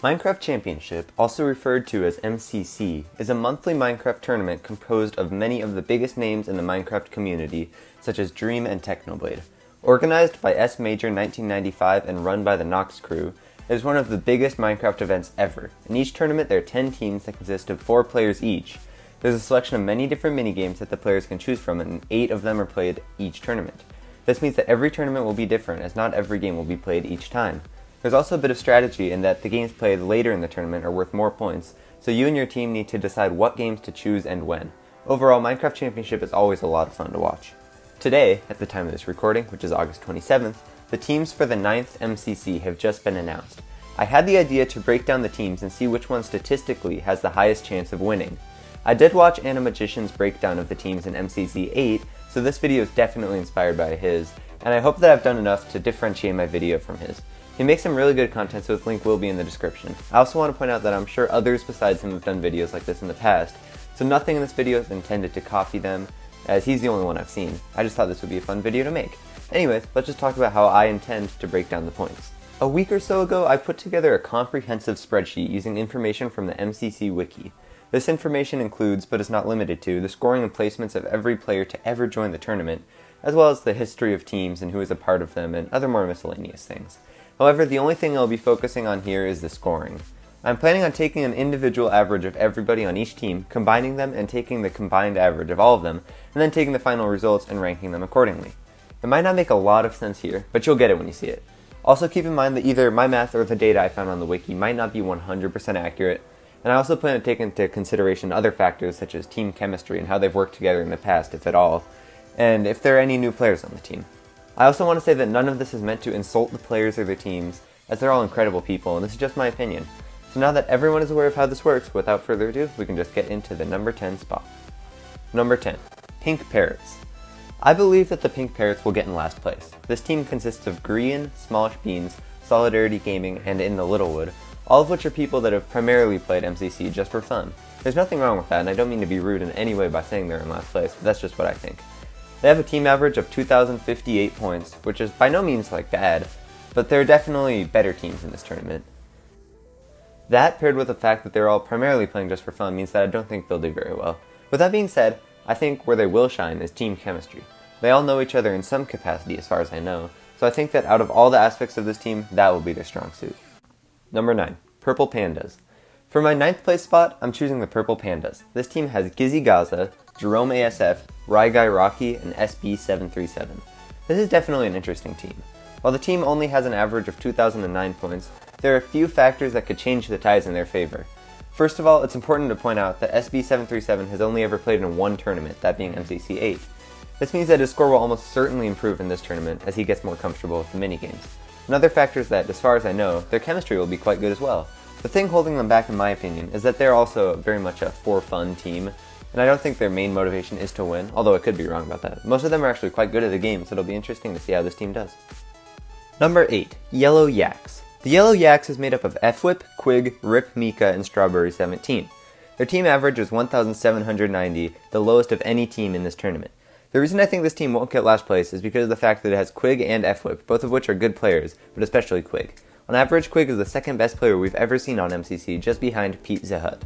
Minecraft Championship, also referred to as MCC, is a monthly Minecraft tournament composed of many of the biggest names in the Minecraft community, such as Dream and Technoblade. Organized by S Major 1995 and run by the Nox crew, it is one of the biggest Minecraft events ever. In each tournament there are 10 teams that consist of 4 players each. There's a selection of many different minigames that the players can choose from, and 8 of them are played each tournament. This means that every tournament will be different, as not every game will be played each time. There's also a bit of strategy in that the games played later in the tournament are worth more points, so you and your team need to decide what games to choose and when. Overall, Minecraft Championship is always a lot of fun to watch. Today, at the time of this recording, which is August 27th, the teams for the 9th MCC have just been announced. I had the idea to break down the teams and see which one statistically has the highest chance of winning. I did watch Animagician's breakdown of the teams in MCC 8, so this video is definitely inspired by his, and I hope that I've done enough to differentiate my video from his. He makes some really good content, so his link will be in the description. I also want to point out that I'm sure others besides him have done videos like this in the past, so nothing in this video is intended to copy them, as he's the only one I've seen. I just thought this would be a fun video to make. Anyways, let's just talk about how I intend to break down the points. A week or so ago, I put together a comprehensive spreadsheet using information from the MCC wiki. This information includes, but is not limited to, the scoring and placements of every player to ever join the tournament, as well as the history of teams and who is a part of them, and other more miscellaneous things. However, the only thing I'll be focusing on here is the scoring. I'm planning on taking an individual average of everybody on each team, combining them and taking the combined average of all of them, and then taking the final results and ranking them accordingly. It might not make a lot of sense here, but you'll get it when you see it. Also keep in mind that either my math or the data I found on the wiki might not be 100% accurate, and I also plan to take into consideration other factors such as team chemistry and how they've worked together in the past, if at all, and if there are any new players on the team. I also want to say that none of this is meant to insult the players or their teams, as they're all incredible people, and this is just my opinion. So now that everyone is aware of how this works, without further ado, we can just get into the number 10 spot. Number 10. Pink Parrots. I believe that the Pink Parrots will get in last place. This team consists of Grian, Smallish Beans, Solidarity Gaming, and In the Littlewood, all of which are people that have primarily played MCC just for fun. There's nothing wrong with that, and I don't mean to be rude in any way by saying they're in last place, but that's just what I think. They have a team average of 2,058 points, which is by no means bad, but there are definitely better teams in this tournament. That, paired with the fact that they're all primarily playing just for fun, means that I don't think they'll do very well. With that being said, I think where they will shine is team chemistry. They all know each other in some capacity as far as I know, so I think that out of all the aspects of this team, that will be their strong suit. Number 9. Purple Pandas. For my 9th place spot, I'm choosing the Purple Pandas. This team has Gizzy Gaza, Jerome ASF, Ryguy Rocky, and SB737. This is definitely an interesting team. While the team only has an average of 2,009 points, there are a few factors that could change the tides in their favor. First of all, it's important to point out that SB737 has only ever played in one tournament, that being MCC 8. This means that his score will almost certainly improve in this tournament as he gets more comfortable with the minigames. Another factor is that, as far as I know, their chemistry will be quite good as well. The thing holding them back in my opinion is that they're also very much a for-fun team, and I don't think their main motivation is to win, although I could be wrong about that. Most of them are actually quite good at the game, so it'll be interesting to see how this team does. Number 8. Yellow Yaks. The Yellow Yaks is made up of F-Whip, Quig, Rip Mika, and Strawberry 17. Their team average is 1,790, the lowest of any team in this tournament. The reason I think this team won't get last place is because of the fact that it has Quig and F-Whip, both of which are good players, but especially Quig. On average, Quig is the second best player we've ever seen on MCC, just behind Pete Zahut.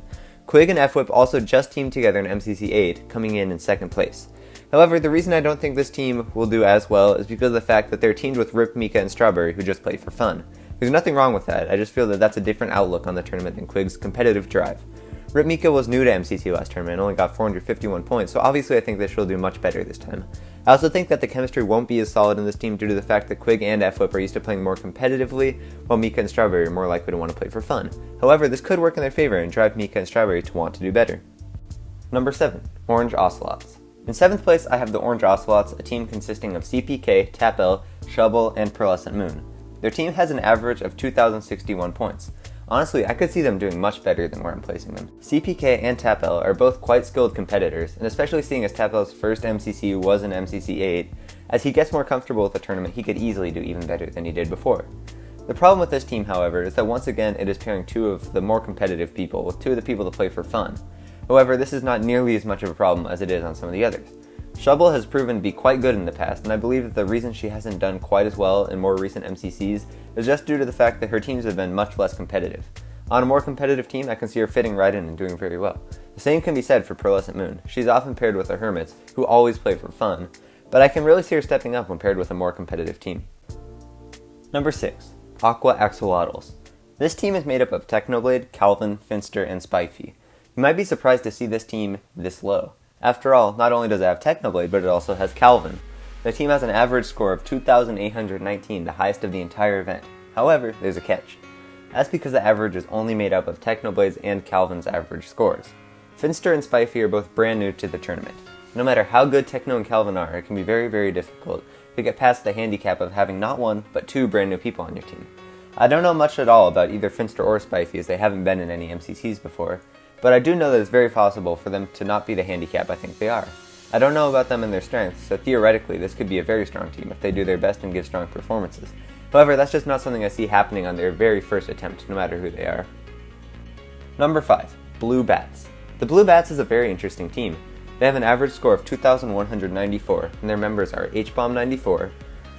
Quig and F-Whip also just teamed together in MCC 8, coming in second place. However, the reason I don't think this team will do as well is because of the fact that they're teamed with Rip, Mika, and Strawberry, who just play for fun. There's nothing wrong with that, I just feel that that's a different outlook on the tournament than Quig's competitive drive. Rip Mika was new to MCC last tournament and only got 451 points, so obviously I think that she'll do much better this time. I also think that the chemistry won't be as solid in this team due to the fact that Quig and F-Whip are used to playing more competitively, while Mika and Strawberry are more likely to want to play for fun. However, this could work in their favor and drive Mika and Strawberry to want to do better. Number 7. Orange Ocelots. In 7th place, I have the Orange Ocelots, a team consisting of CPK, Tapel, Shovel, and Pearlescent Moon. Their team has an average of 2,061 points. Honestly, I could see them doing much better than where I'm placing them. CPK and Tapel are both quite skilled competitors, and especially seeing as Tapel's first MCC was in MCC 8, as he gets more comfortable with the tournament, he could easily do even better than he did before. The problem with this team, however, is that once again it is pairing two of the more competitive people with two of the people that play for fun. However, this is not nearly as much of a problem as it is on some of the others. Shovel has proven to be quite good in the past, and I believe that the reason she hasn't done quite as well in more recent MCCs is just due to the fact that her teams have been much less competitive. On a more competitive team, I can see her fitting right in and doing very well. The same can be said for Pearlescent Moon. She's often paired with the Hermits, who always play for fun, but I can really see her stepping up when paired with a more competitive team. Number 6. Aqua Ocelots. This team is made up of Technoblade, Calvin, Finster, and Spifey. You might be surprised to see this team this low. After all, not only does it have Technoblade, but it also has Calvin. The team has an average score of 2,819, the highest of the entire event. However, there's a catch. That's because the average is only made up of Technoblade's and Calvin's average scores. Finster and Spifey are both brand new to the tournament. No matter how good Techno and Calvin are, it can be very, very difficult to get past the handicap of having not one, but two brand new people on your team. I don't know much at all about either Finster or Spifey as they haven't been in any MCCs before, but I do know that it's very possible for them to not be the handicap I think they are. I don't know about them and their strengths, so theoretically this could be a very strong team if they do their best and give strong performances. However, that's just not something I see happening on their very first attempt, no matter who they are. Number 5. Blue Bats. The Blue Bats is a very interesting team. They have an average score of 2,194, and their members are H-Bomb 94,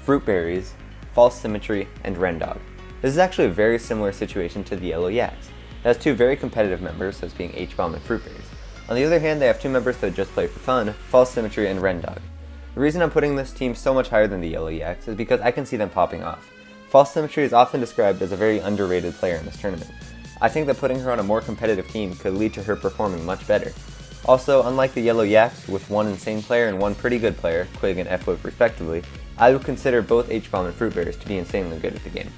Fruit Berries, False Symmetry, and Rendog. This is actually a very similar situation to the Yellow Yaks. It has two very competitive members, those being H-Bomb and Fruit Berries. On the other hand, they have two members that just play for fun, False Symmetry and Rendog. The reason I'm putting this team so much higher than the Yellow Yaks is because I can see them popping off. False Symmetry is often described as a very underrated player in this tournament. I think that putting her on a more competitive team could lead to her performing much better. Also, unlike the Yellow Yaks, with one insane player and one pretty good player, Quig and F-Whip respectively, I would consider both H-Bomb and Fruit Berries to be insanely good at the game.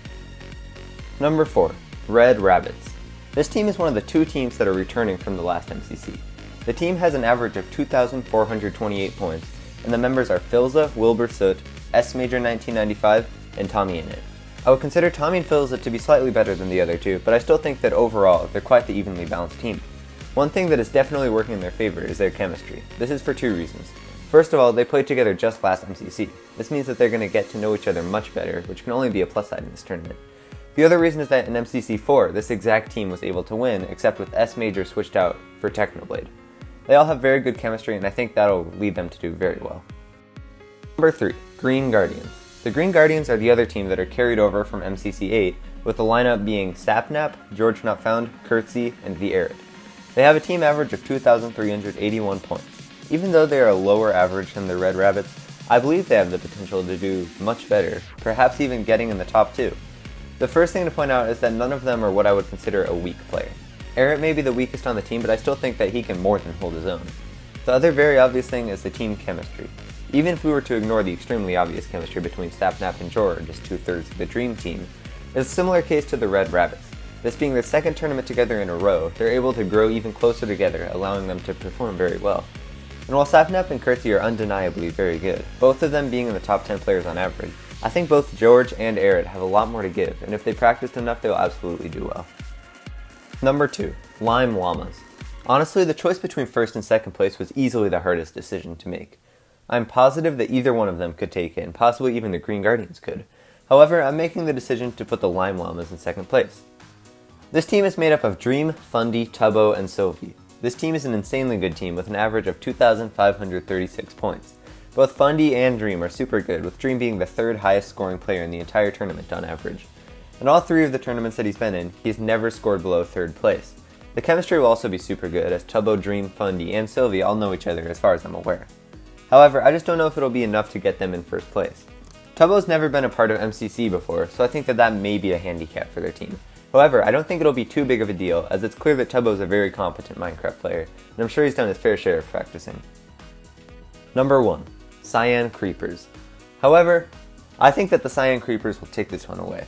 Number 4. Red Rabbits. This team is one of the two teams that are returning from the last MCC. The team has an average of 2,428 points, and the members are Filza, Wilbur Soot, S Major 1995, and Tommy Innit. I would consider Tommy and Filza to be slightly better than the other two, but I still think that overall, they're quite the evenly balanced team. One thing that is definitely working in their favor is their chemistry. This is for two reasons. First of all, they played together just last MCC. This means that they're going to get to know each other much better, which can only be a plus side in this tournament. The other reason is that in MCC4, this exact team was able to win, except with S Major switched out for Technoblade. They all have very good chemistry, and I think that'll lead them to do very well. Number 3. Green Guardians. The Green Guardians are the other team that are carried over from MCC8, with the lineup being Sapnap, George Not Found, Curtsy, and The Arid. They have a team average of 2,381 points. Even though they are a lower average than the Red Rabbits, I believe they have the potential to do much better, perhaps even getting in the top 2. The first thing to point out is that none of them are what I would consider a weak player. Eric may be the weakest on the team, but I still think that he can more than hold his own. The other very obvious thing is the team chemistry. Even if we were to ignore the extremely obvious chemistry between Sapnap and Jor, just 2/3 of the Dream Team, it's a similar case to the Red Rabbits. This being their second tournament together in a row, they're able to grow even closer together, allowing them to perform very well. And while Sapnap and Curtsy are undeniably very good, both of them being in the top 10 players on average, I think both George and Arid have a lot more to give, and if they practiced enough, they'll absolutely do well. Number 2. Lime Llamas. Honestly, the choice between first and second place was easily the hardest decision to make. I'm positive that either one of them could take it, and possibly even the Green Guardians could. However, I'm making the decision to put the Lime Llamas in second place. This team is made up of Dream, Fundy, Tubbo, and Sylvie. This team is an insanely good team with an average of 2,536 points. Both Fundy and Dream are super good, with Dream being the third highest scoring player in the entire tournament on average. In all three of the tournaments that he's been in, he's never scored below third place. The chemistry will also be super good, as Tubbo, Dream, Fundy, and Sylvie all know each other as far as I'm aware. However, I just don't know if it'll be enough to get them in first place. Tubbo's never been a part of MCC before, so I think that may be a handicap for their team. However, I don't think it'll be too big of a deal, as it's clear that Tubbo's a very competent Minecraft player, and I'm sure he's done his fair share of practicing. Number 1. Cyan Creepers. However, I think that the Cyan Creepers will take this one away.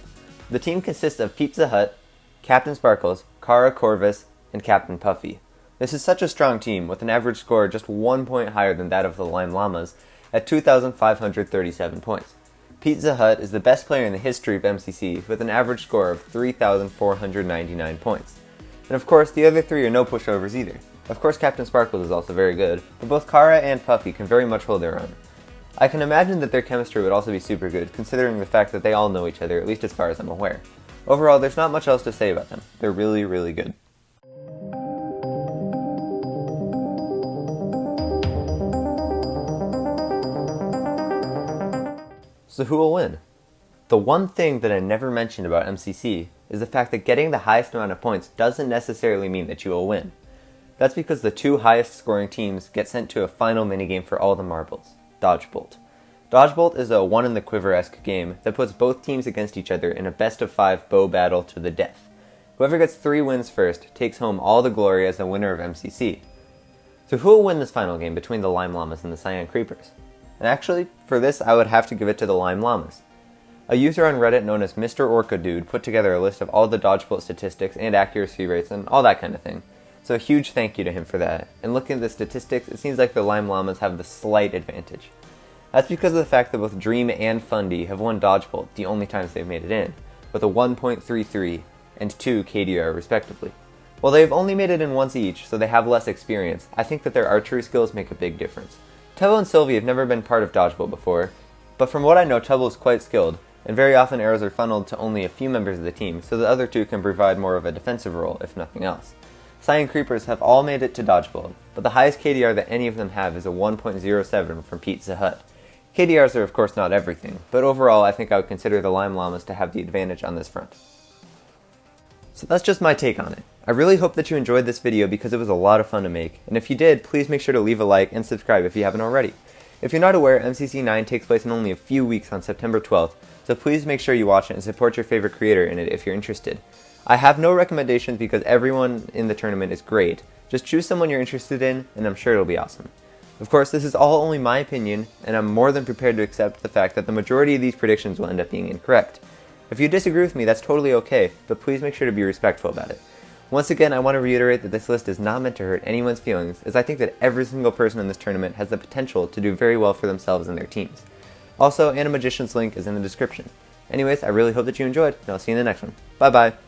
The team consists of Pizza Hut, Captain Sparkles, Kara Corvus, and Captain Puffy. This is such a strong team, with an average score just 1 point higher than that of the Lime Llamas, at 2,537 points. Pizza Hut is the best player in the history of MCC, with an average score of 3,499 points. And of course, the other three are no pushovers either. Of course, Captain Sparkles is also very good, but both Kara and Puffy can very much hold their own. I can imagine that their chemistry would also be super good, considering the fact that they all know each other, at least as far as I'm aware. Overall, there's not much else to say about them. They're really, really good. So who will win? The one thing that I never mentioned about MCC is the fact that getting the highest amount of points doesn't necessarily mean that you will win. That's because the two highest scoring teams get sent to a final minigame for all the marbles, Dodgebolt. Dodgebolt is a one-in-the-quiver-esque game that puts both teams against each other in a best-of-5 bow battle to the death. Whoever gets 3 wins first takes home all the glory as the winner of MCC. So who will win this final game between the Lime Llamas and the Cyan Creepers? And actually, for this I would have to give it to the Lime Llamas. A user on Reddit known as Mr. Orca Dude put together a list of all the Dodgebolt statistics and accuracy rates and all that kind of thing. So a huge thank you to him for that. And looking at the statistics, it seems like the Lime Llamas have the slight advantage. That's because of the fact that both Dream and Fundy have won Dodgebolt the only times they've made it in, with a 1.33 and 2 KDR respectively. While they've only made it in once each, so they have less experience, I think that their archery skills make a big difference. Tubbo and Sylvie have never been part of Dodgebolt before, but from what I know, Tubbo is quite skilled, and very often arrows are funneled to only a few members of the team, so the other two can provide more of a defensive role, if nothing else. Cyan Creepers have all made it to Dodgebolt, but the highest KDR that any of them have is a 1.07 from Pizza Hut. KDRs are of course not everything, but overall I think I would consider the Lime Llamas to have the advantage on this front. So that's just my take on it. I really hope that you enjoyed this video because it was a lot of fun to make, and if you did, please make sure to leave a like and subscribe if you haven't already. If you're not aware, MCC 9 takes place in only a few weeks on September 12th, so please make sure you watch it and support your favorite creator in it if you're interested. I have no recommendations because everyone in the tournament is great. Just choose someone you're interested in, and I'm sure it'll be awesome. Of course, this is all only my opinion, and I'm more than prepared to accept the fact that the majority of these predictions will end up being incorrect. If you disagree with me, that's totally okay, but please make sure to be respectful about it. Once again, I want to reiterate that this list is not meant to hurt anyone's feelings, as I think that every single person in this tournament has the potential to do very well for themselves and their teams. Also, Animagician's link is in the description. Anyways, I really hope that you enjoyed, and I'll see you in the next one. Bye bye!